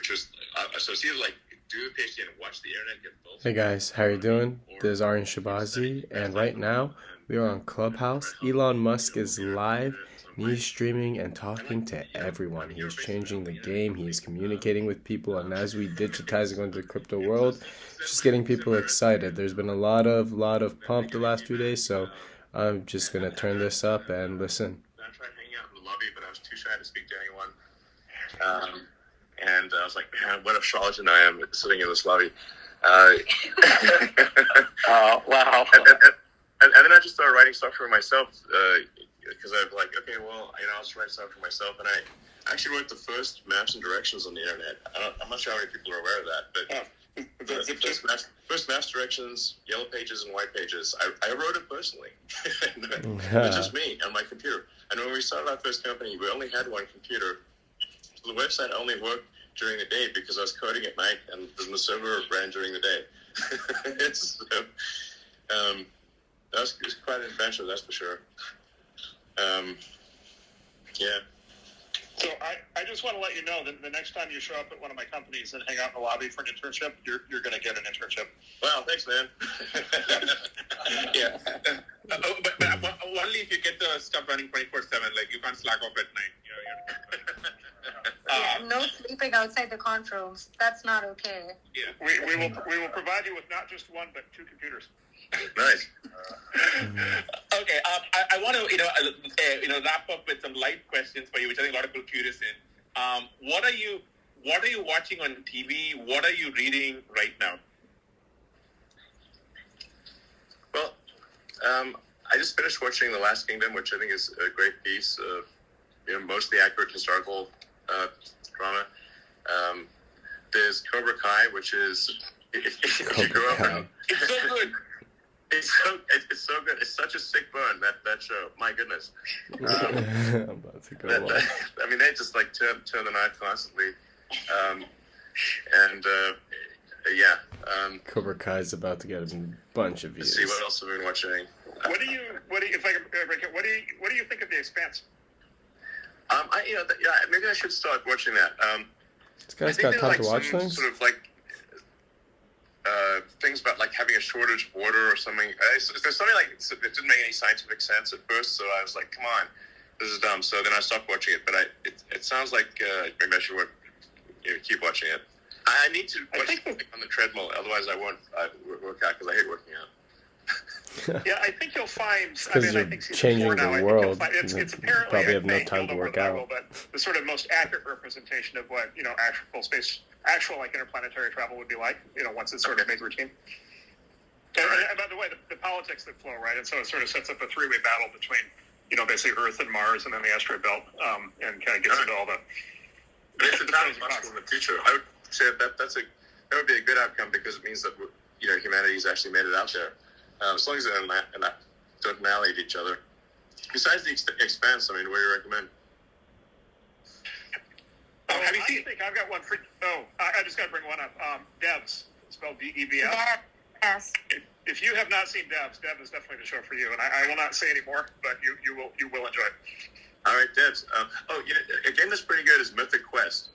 which was so it's either like do a PhD and watch the internet get built. Hey guys, how you doing? This is Aryan Shabazi, and right now we are on Clubhouse. Elon Musk is live, and he's streaming and talking to everyone. He's changing the game, he's communicating with people, and as we digitize and go into the crypto world, it's just getting people excited. There's been a lot of pump the last few days, so I'm just gonna turn this up and listen. I tried hanging out in the lobby, but I was too shy to speak to anyone. And I was like, man, what a charlatan I am sitting in this lobby. Oh, wow. And then I just started writing stuff for myself because I was like, okay, well, I'll just write stuff for myself. And I actually wrote the first maps and directions on the internet. I'm not sure how many people are aware of that, but the first maps, directions, yellow pages, and white pages, I wrote it personally. It was just me on my computer. And when we started our first company, we only had one computer. So the website only worked during the day because I was coding at night, and the server ran during the day. That was quite an adventure, that's for sure. Yeah. So I just want to let you know that the next time you show up at one of my companies and hang out in the lobby for an internship, you're going to get an internship. Wow, thanks, man. Yeah. But only if you get the stuff running 24/7, like you can't slack off at night. No sleeping outside the conf rooms. That's not okay. Yeah. We will provide you with not just one but two computers. Nice. Okay. I want to wrap up with some light questions for you, which I think a lot of people are curious in. What are you watching on TV? What are you reading right now? Well, I just finished watching The Last Kingdom, which I think is a great piece of mostly accurate historical drama. There's Cobra Kai, which is if you grow up, It's so good. it's so good. It's such a sick burn, that show. My goodness. I'm about to go on. I mean, they just like turn the knife constantly. Cobra Kai is about to get a bunch of Let's views. see what else have we been watching. What do you if I can break it? What do you think of The Expanse? Maybe I should start watching that. This guy's got time to watch some things? sort of things about like having a shortage of water or something. There's something like it didn't make any scientific sense at first, so I was like, "Come on, this is dumb." So then I stopped watching it. But it sounds like maybe I should keep watching it. I need to watch it on the treadmill, otherwise I won't work out because I hate working out. Yeah, I think you'll find. Because you're changing the world. It's apparently probably have no time to work out. But the sort of most accurate representation of what actual like interplanetary travel would be like. Once it's sort of made routine. And by the way, the politics that flow, right? And so it sort of sets up a three-way battle between basically Earth and Mars, and then the asteroid belt, and kind of gets into all the. But if it's not possible in the future, I would say that would be a good outcome because it means that humanity's actually made it out there. As long as they're not don't annihilate each other. Besides The Expanse, what do you recommend? Have you seen? I think I've got one for. I just got to bring one up. Devs, spelled DEVS. Yes. If you have not seen Devs, Dev is definitely the show for you. And I will not say any more, but you will enjoy it. All right, Devs. A game that's pretty good is Mythic Quest.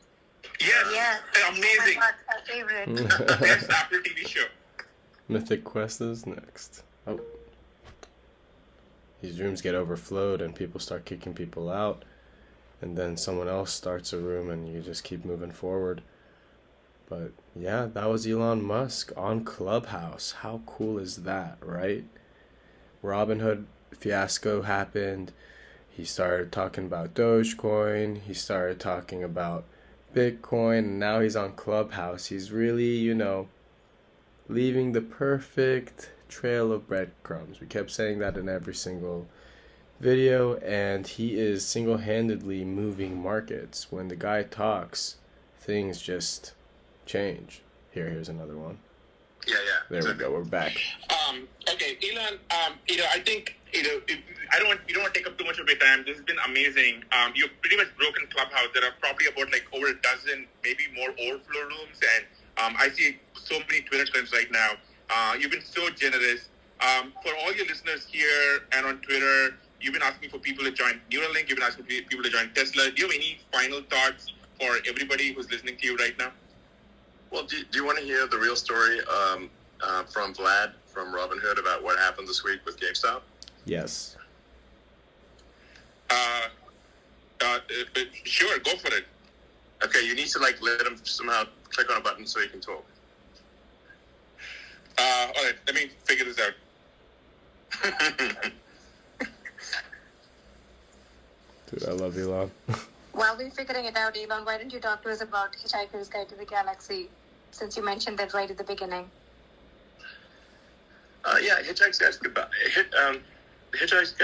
Yes. Amazing. Oh my God, my favorite. Best Apple TV show. Mythic Quest is next. Oh. These rooms get overflowed and people start kicking people out. And then someone else starts a room and you just keep moving forward. But yeah, that was Elon Musk on Clubhouse. How cool is that, right? Robinhood fiasco happened. He started talking about dogecoin. He started talking about Bitcoin. And now he's on Clubhouse. He's really, leaving the perfect trail of breadcrumbs. We kept saying that in every single video, and he is single-handedly moving markets. When the guy talks, things just change. Here's another one. Yeah. There we go. We're back. Okay, Elon. I think I don't want to take up too much of your time. This has been amazing. You've pretty much broken Clubhouse. There are probably about over a dozen, maybe more overflow rooms, and I see so many Twitter trends right now. You've been so generous. For all your listeners here and on Twitter, you've been asking for people to join Neuralink. You've been asking people to join Tesla. Do you have any final thoughts for everybody who's listening to you right now? Well, do you want to hear the real story from Vlad from Robinhood about what happened this week with GameStop? Yes. Sure, go for it. Okay, you need to let him somehow click on a button so he can talk. All right, let me figure this out. Dude, I love Elon. While we're figuring it out, Elon, why don't you talk to us about Hitchhiker's Guide to the Galaxy, since you mentioned that right at the beginning? Yeah, Hitchhiker's Guide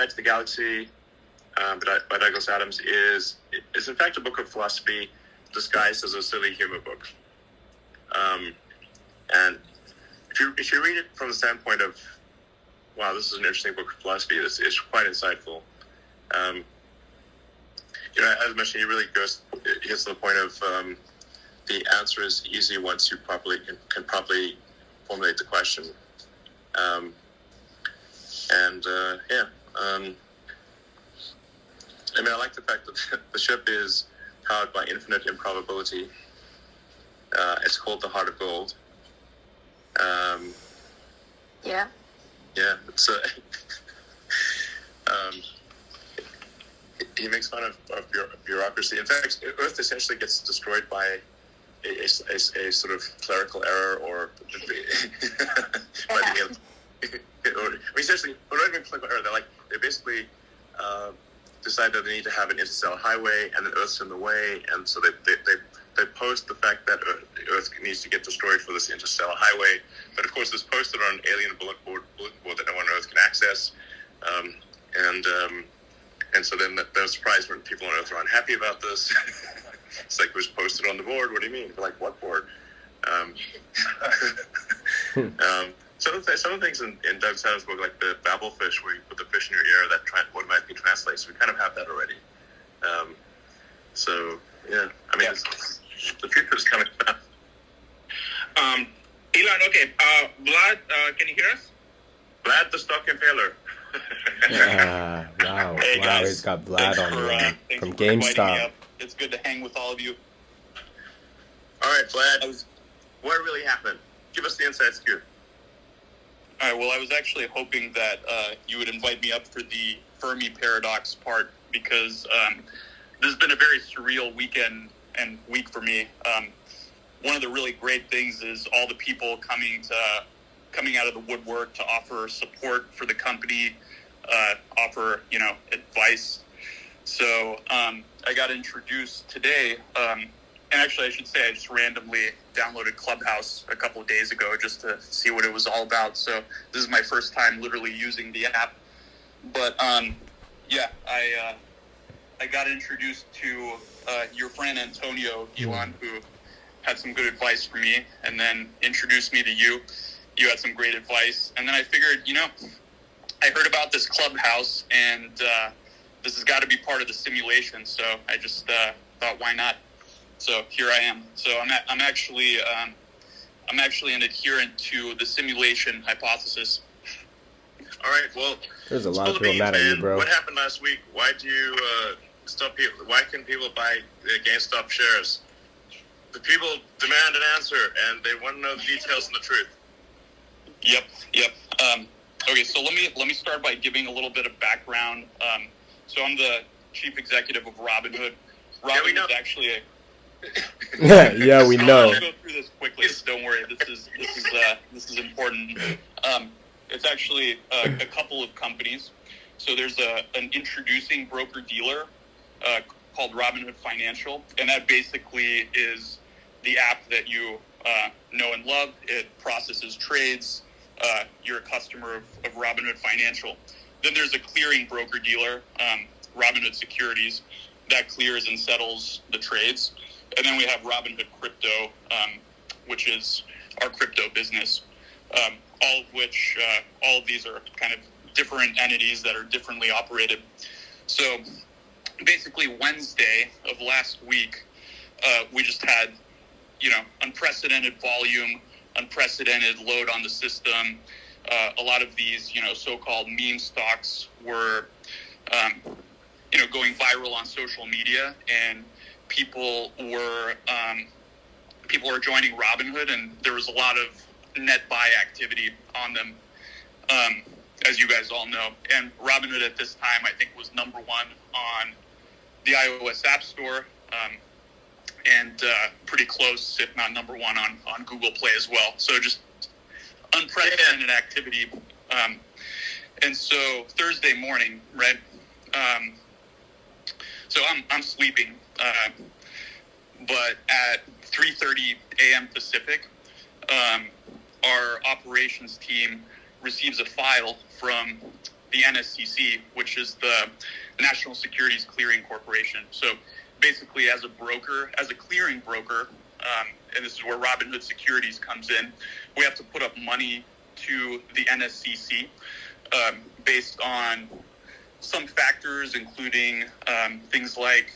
to the Galaxy by Douglas Adams is in fact a book of philosophy disguised as a silly humor book. And if you read it from the standpoint of, wow, this is an interesting book of philosophy, it's quite insightful. As mentioned, he gets to the point of the answer is easy once you can properly formulate the question. I like the fact that the ship is powered by infinite improbability. It's called the Heart of Gold. Yeah. Yeah, it's he makes fun of bureaucracy. In fact, Earth essentially gets destroyed by a sort of clerical error or essentially, well, not even clerical error. They basically decide that they need to have an interstellar highway, and then Earth's in the way, and so they post the fact that Earth needs to get destroyed for this interstellar highway. But of course, it's posted on an alien bulletin board that no one on Earth can access, and so then they're surprised when people on Earth are unhappy about this. It's like, it was posted on the board. What do you mean? They're like, what board? Some of the things in Doug Sadow's book, like the Babelfish, where you put the fish in your ear that automatically translates, we kind of have that already. The future is coming fast. Elon, okay. Vlad, can you hear us? Vlad the Stock Impaler. Wow. Hey, Wow, guys. he's got Vlad on Thanks from for inviting me GameStop. up. It's good to hang with all of you. All right, Vlad. What really happened? Give us the inside scoop. All right, well, I was actually hoping that you would invite me up for the Fermi paradox part, because this has been a very surreal weekend and week for me. One of the really great things is all the people coming out of the woodwork to offer support for the company, offer advice. So I got introduced today, and actually I should say I just randomly downloaded Clubhouse a couple of days ago just to see what it was all about. So this is my first time literally using the app. But I got introduced to your friend Antonio, Elon, who had some good advice for me, and then introduced me to you. You had some great advice. And then I figured, I heard about this Clubhouse, and this has got to be part of the simulation. So I just thought, why not? So here I am. So I'm actually an adherent to the simulation hypothesis. All right. Well, There's a lot of people mad at you, bro. What happened last week? Why do you stop people? Why can people buy GameStop shares? The people demand an answer, and they want to know the details and the truth. Yep. Okay, so let me start by giving a little bit of background. So I'm the chief executive of Robinhood. Robinhood is actually a Yeah, we know. I'll go through this quickly. Don't worry. This is important. It's actually a couple of companies. So there's an introducing broker dealer called Robinhood Financial, and that basically is the app that you know and love. It processes trades. You're a customer of Robinhood Financial. Then there's a clearing broker dealer, Robinhood Securities, that clears and settles the trades. And then we have Robinhood Crypto, which is our crypto business. All of these are kind of different entities that are differently operated. So basically Wednesday of last week, we just had, unprecedented volume, unprecedented load on the system. A lot of these, so-called meme stocks were, going viral on social media, and people were people are joining Robinhood, and there was a lot of net buy activity on them, as you guys all know. And Robinhood at this time, I think, was number one on the iOS App Store, and pretty close, if not number one, on Google Play as well. So just unprecedented activity. And so Thursday morning, right? So I'm sleeping, but at 3:30 a.m. Pacific, our operations team receives a file from the NSCC, which is the National Securities Clearing Corporation. So basically, as a broker, as a clearing broker, and this is where Robinhood Securities comes in, we have to put up money to the NSCC based on some factors, including things like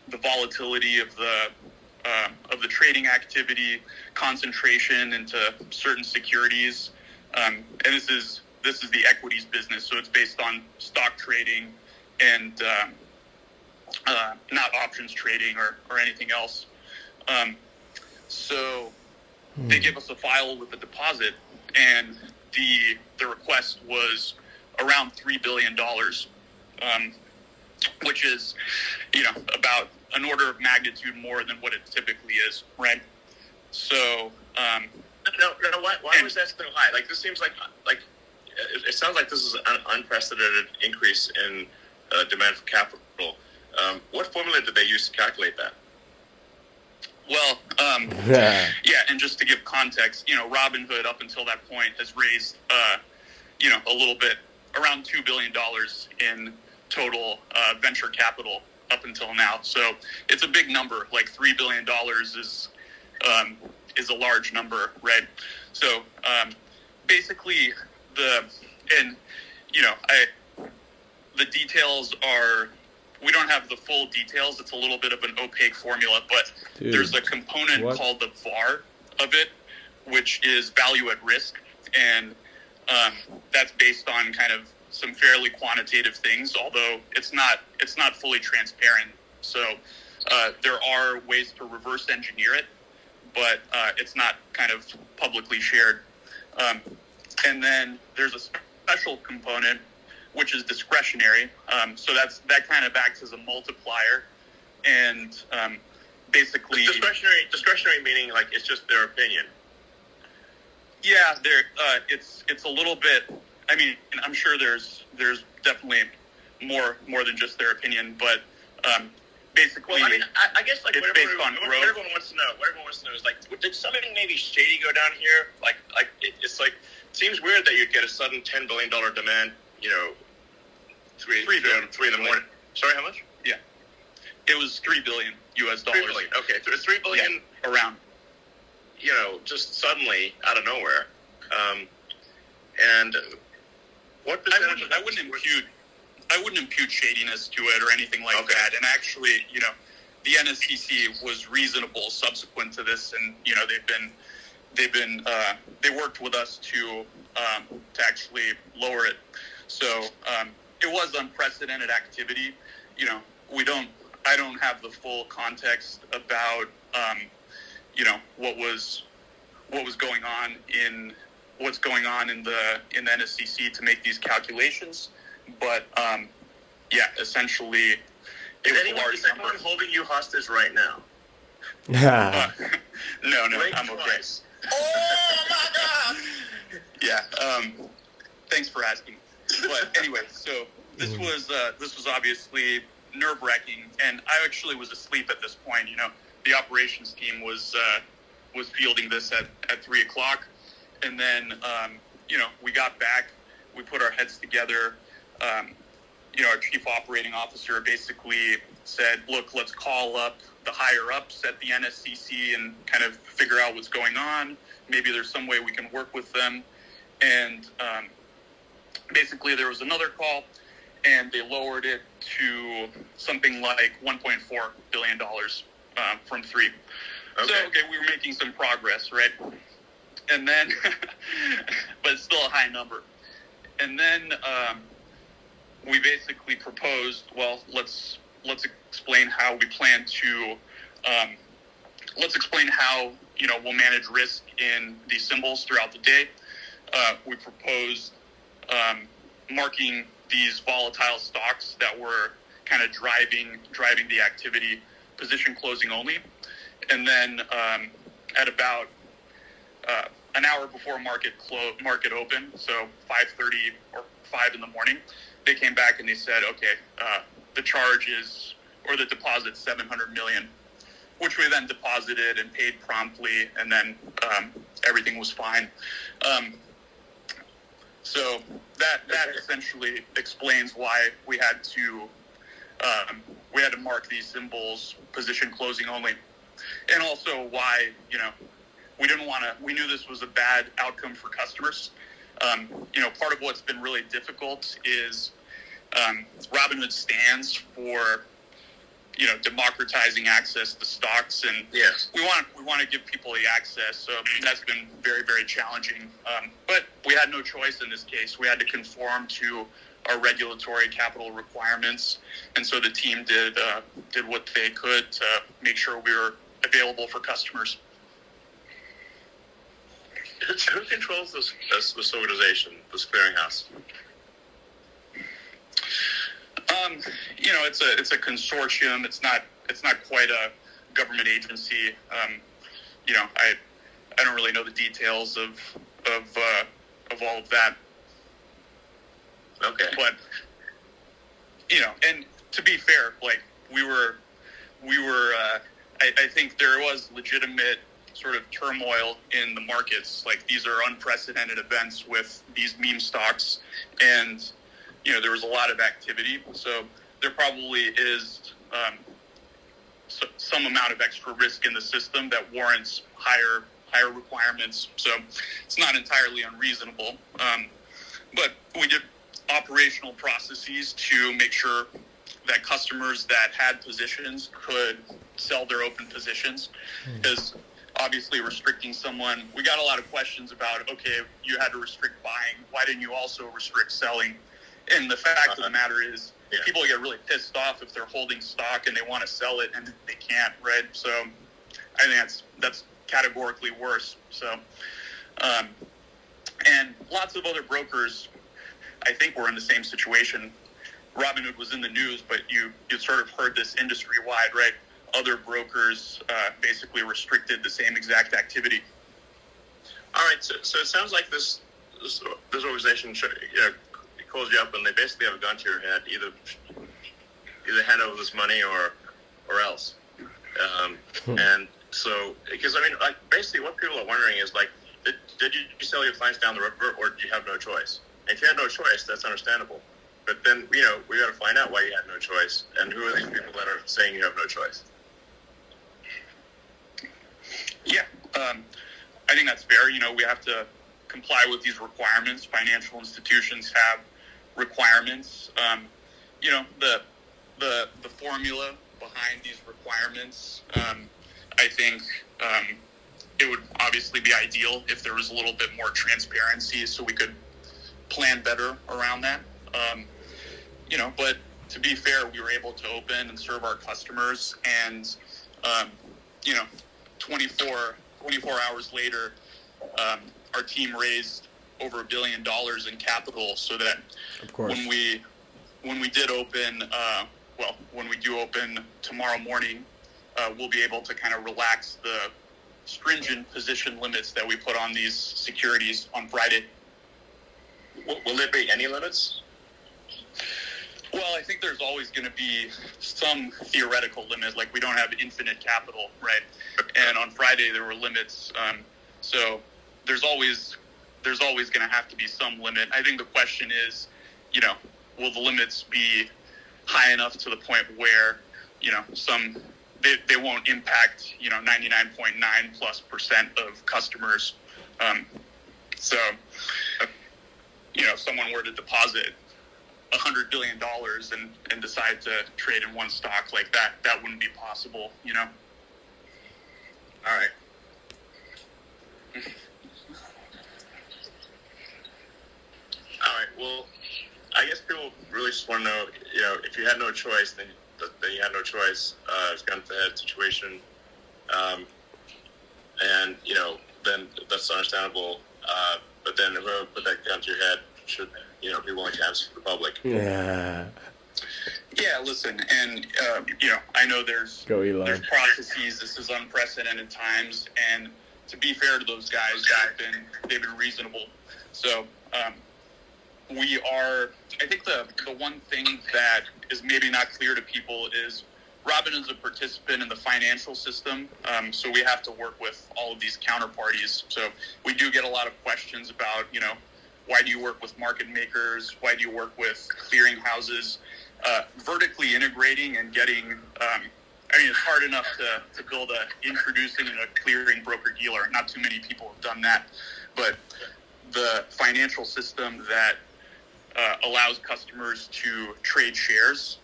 the volatility of the trading activity, concentration into certain securities, and this is the equities business, so it's based on stock trading and not options trading or anything else. So they give us a file with a deposit, and the request was around $3 billion, which is, about an order of magnitude more than what it typically is, right? So, why was that so high? Like, this seems like it sounds like this is an unprecedented increase in demand for capital. What formula did they use to calculate that? Well, and just to give context, Robinhood up until that point has raised, a little bit, around $2 billion in total venture capital up until now. So it's a big number. Like $3 billion is a large number, right? So basically, the details are. We don't have the full details. It's a little bit of an opaque formula, but there's a component called the VAR of it, which is value at risk, and that's based on kind of some fairly quantitative things, although it's not fully transparent. So there are ways to reverse engineer it, but it's not kind of publicly shared. And then there's a special component, which is discretionary. So that kind of acts as a multiplier, and basically discretionary meaning like it's just their opinion. Yeah, it's a little bit. I mean, I'm sure there's definitely more than just their opinion, but basically, well, I mean, I guess like what everyone wants to know is like, did something maybe shady go down here? Like it's like it seems weird that you'd get a sudden $10 billion demand. 3 in the morning. Sorry, how much? Yeah, it was $3 billion US dollars. $3 billion. Okay, so it's $3 billion around. Just suddenly out of nowhere. And what percentage? I wouldn't impute shadiness to it or anything like that. And actually, the NSCC was reasonable subsequent to this, and they worked with us to actually lower it. So it was unprecedented activity. I don't have the full context about what's going on in the NSCC to make these calculations, but essentially it was a large number. Is anyone holding you hostage right now? No, I'm okay. Oh my God! Yeah. Thanks for asking. But anyway, so this was obviously nerve-wracking, and I actually was asleep at this point. The operations team was fielding this at 3:00, and then we got back, we put our heads together. Our chief operating officer basically said, "Look, let's call up the higher ups at the NSCC and kind of figure out what's going on. Maybe there's some way we can work with them." And basically, there was another call, and they lowered it to something like $1.4 billion from 3. Okay. So, we were making some progress, right? And then, but it's still a high number. And then we basically proposed, well, let's explain how we plan to let's explain how we'll manage risk in these symbols throughout the day. We proposed marking these volatile stocks that were kind of driving the activity, position closing only, and then at about an hour before market open, so 5:30 or 5 in the morning, they came back and they said, okay, the charge is, or the deposit, $700 million, which we then deposited and paid promptly, and then everything was fine. So that essentially explains why we had to mark these symbols position closing only, and also why we knew this was a bad outcome for customers. Part of what's been really difficult is Robinhood stands for democratizing access to stocks, and Yes. we want to give people the access. So that's been very, very challenging. But we had no choice in this case. We had to conform to our regulatory capital requirements, and so the team did what they could to make sure we were available for customers. Who controls this organization, this clearinghouse? It's a consortium. It's not quite a government agency. I don't really know the details of all of that. Okay. But and to be fair, like we were. I think there was legitimate sort of turmoil in the markets. Like, these are unprecedented events with these meme stocks, and there was a lot of activity. So there probably is some amount of extra risk in the system that warrants higher requirements. So it's not entirely unreasonable. But we did operational processes to make sure that customers that had positions could sell their open positions, because obviously restricting someone, we got a lot of questions about, okay, you had to restrict buying, why didn't you also restrict selling? And the fact of the matter is, people get really pissed off if they're holding stock and they want to sell it and they can't, right? So I think that's categorically worse. So and lots of other brokers, I think, were in the same situation. Robinhood was in the news, but you sort of heard this industry-wide, right? Other brokers basically restricted the same exact activity. All right, so it sounds like this organization calls you up and they basically have a gun to your head, either hand over this money or else. And so, because basically what people are wondering is did you sell your clients down the river, or do you have no choice? And if you had no choice, that's understandable. But then we got to find out why you had no choice, and who are these people that are saying you have no choice? Yeah, I think that's fair. We have to comply with these requirements. Financial institutions have requirements. The formula behind these requirements, I think it would obviously be ideal if there was a little bit more transparency so we could plan better around that. But to be fair, we were able to open and serve our customers, and 24 hours later, our team raised over $1 billion in capital, so that when we did open, when we do open tomorrow morning, we'll be able to kind of relax the stringent position limits that we put on these securities on Friday. Will there be any limits? Well, I think there's always going to be some theoretical limit. Like, we don't have infinite capital, right? And on Friday there were limits. So there's always going to have to be some limit. I think the question is, will the limits be high enough to the point where, they won't impact, 99.9+% of customers. So, if someone were to deposit $100 billion and decide to trade in one stock like that, that wouldn't be possible, All right. All right. Well, I guess people really just want to know, if you had no choice, then you had no choice. It's gun to head situation. then that's understandable. But then whoever put that gun to your head should, be willing to answer to the public. Yeah. Yeah, listen, and I know there's Elon. processes. This is unprecedented times, and to be fair to those guys, they've been reasonable. So I think the one thing that is maybe not clear to people is Robin is a participant in the financial system, so we have to work with all of these counterparties. So we do get a lot of questions about, why do you work with market makers? Why do you work with clearing houses? Vertically integrating and getting, it's hard enough to build introducing a clearing broker-dealer. Not too many people have done that. But the financial system that allows customers to trade shares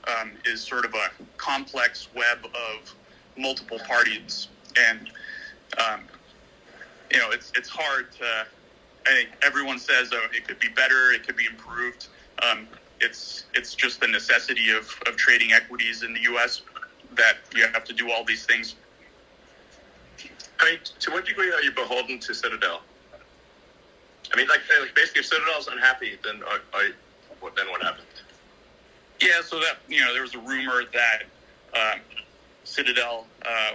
is sort of a complex web of multiple parties. And, it's hard to, I think everyone says, it could be better, it could be improved. It's just the necessity of trading equities in the U.S. that you have to do all these things. I mean, to what degree are you beholden to Citadel? I mean, like basically, if Citadel's unhappy, then what happened? Yeah, so that there was a rumor that Citadel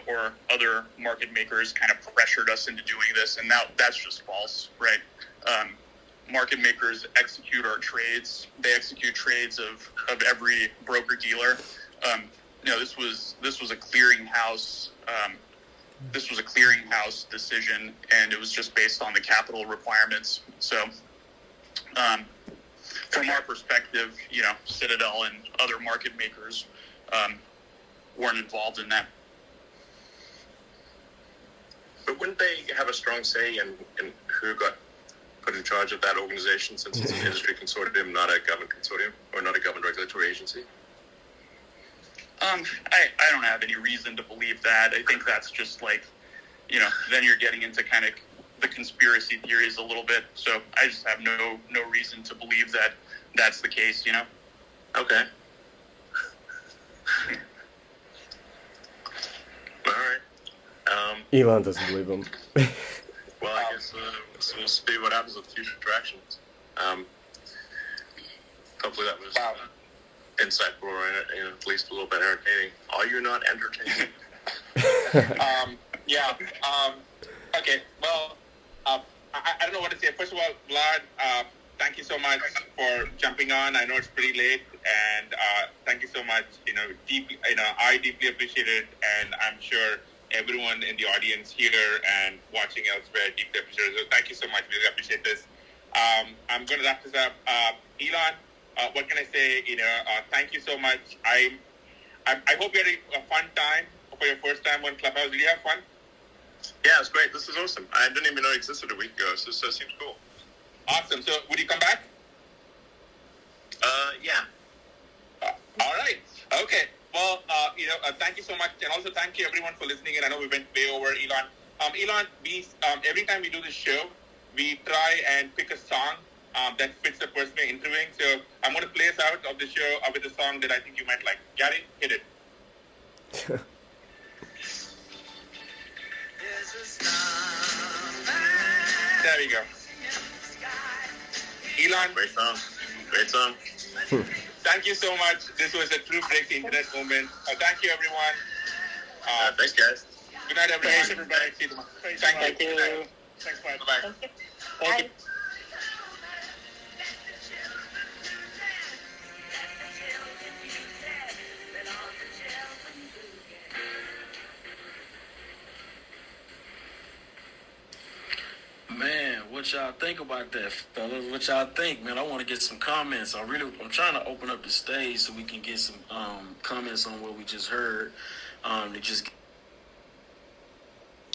or other market makers kind of pressured us into doing this, and that's just false, right? Market makers execute our trades. They execute trades of every broker dealer. This was a clearinghouse. This was a clearinghouse decision, and it was just based on the capital requirements. So, from our perspective, Citadel and other market makers weren't involved in that. But wouldn't they have a strong say in who got put in charge of that organization, since it's an industry consortium, not a government consortium, or not a government regulatory agency? I don't have any reason to believe that. I think that's just like, then you're getting into kind of the conspiracy theories a little bit. So I just have no reason to believe that that's the case, Okay. All right. Elon doesn't believe him. Well, I guess we'll see what happens with future interactions. Hopefully that was insightful, or at least a little bit entertaining. Are you not entertaining? Yeah. Okay. Well, I don't know what to say. First of all, Vlad, thank you so much for jumping on. I know it's pretty late, and thank you so much. Deeply, I deeply appreciate it, and I'm sure everyone in the audience here and watching elsewhere deeply appreciate it. So thank you so much. Really appreciate this. I'm going to wrap this up. Elon, what can I say? Thank you so much. I hope you had a fun time for your first time on Clubhouse. Did you have fun? Yeah, it's great. This is awesome. I didn't even know it existed a week ago, so it seems cool. Awesome. So would you come back? Yeah. All right. Okay. Well, thank you so much, and also thank you everyone for listening. And I know we went way over, Elon. Elon, every time we do this show, we try and pick a song that fits the person we're interviewing. So I'm going to play us out of the show with a song that I think you might like. Gary, hit it. There we go. Elon. Great song. Great song. Thank you so much. This was a true break the internet moment. Thank you, everyone. Thanks, guys. Good night, everyone. Thanks, everybody. See you tomorrow. Thank you. Good night. Thanks, Vlad. Bye-bye. Bye. Man, what y'all think about that, fellas? What y'all think, man? I want to get some comments. I'm trying to open up the stage so we can get some comments on what we just heard. To just.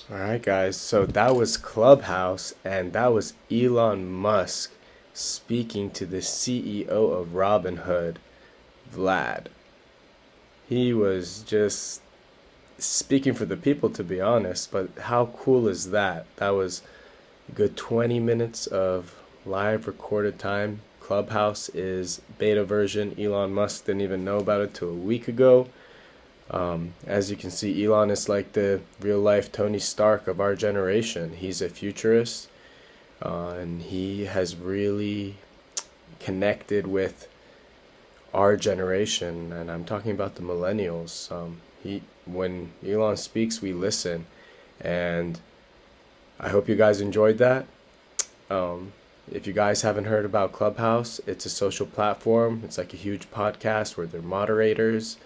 All right, guys. So that was Clubhouse, and that was Elon Musk speaking to the CEO of Robinhood, Vlad. He was just speaking for the people, to be honest. But how cool is that? That was a good 20 minutes of live recorded time. Clubhouse is beta version. Elon Musk didn't even know about it till a week ago. As you can see, Elon is like the real life Tony Stark of our generation. He's a futurist, and he has really connected with our generation, and I'm talking about the millennials. When Elon speaks, we listen, and I hope you guys enjoyed that. If you guys haven't heard about Clubhouse, it's a social platform. It's like a huge podcast where they're moderators,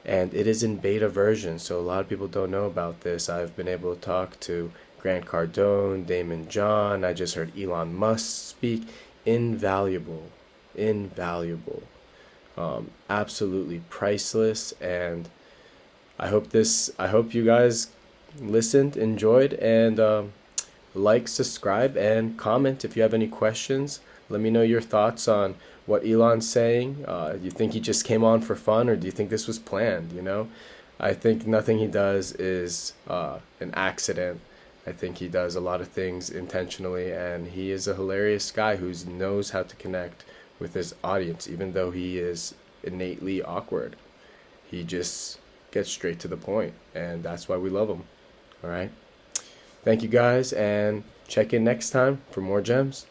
and it is in beta version, so a lot of people don't know about this. I've been able to talk to Grant Cardone, Damon John. I just heard Elon Musk speak. Invaluable. Absolutely priceless, and I hope you guys listened, enjoyed, and like, subscribe, and comment if you have any questions. Let me know your thoughts on what Elon's saying. You think he just came on for fun, or do you think this was planned? I think nothing he does is an accident. I think he does a lot of things intentionally, and he is a hilarious guy who knows how to connect with his audience, even though he is innately awkward. He just gets straight to the point, and that's why we love him. All right. Thank you guys, and check in next time for more gems.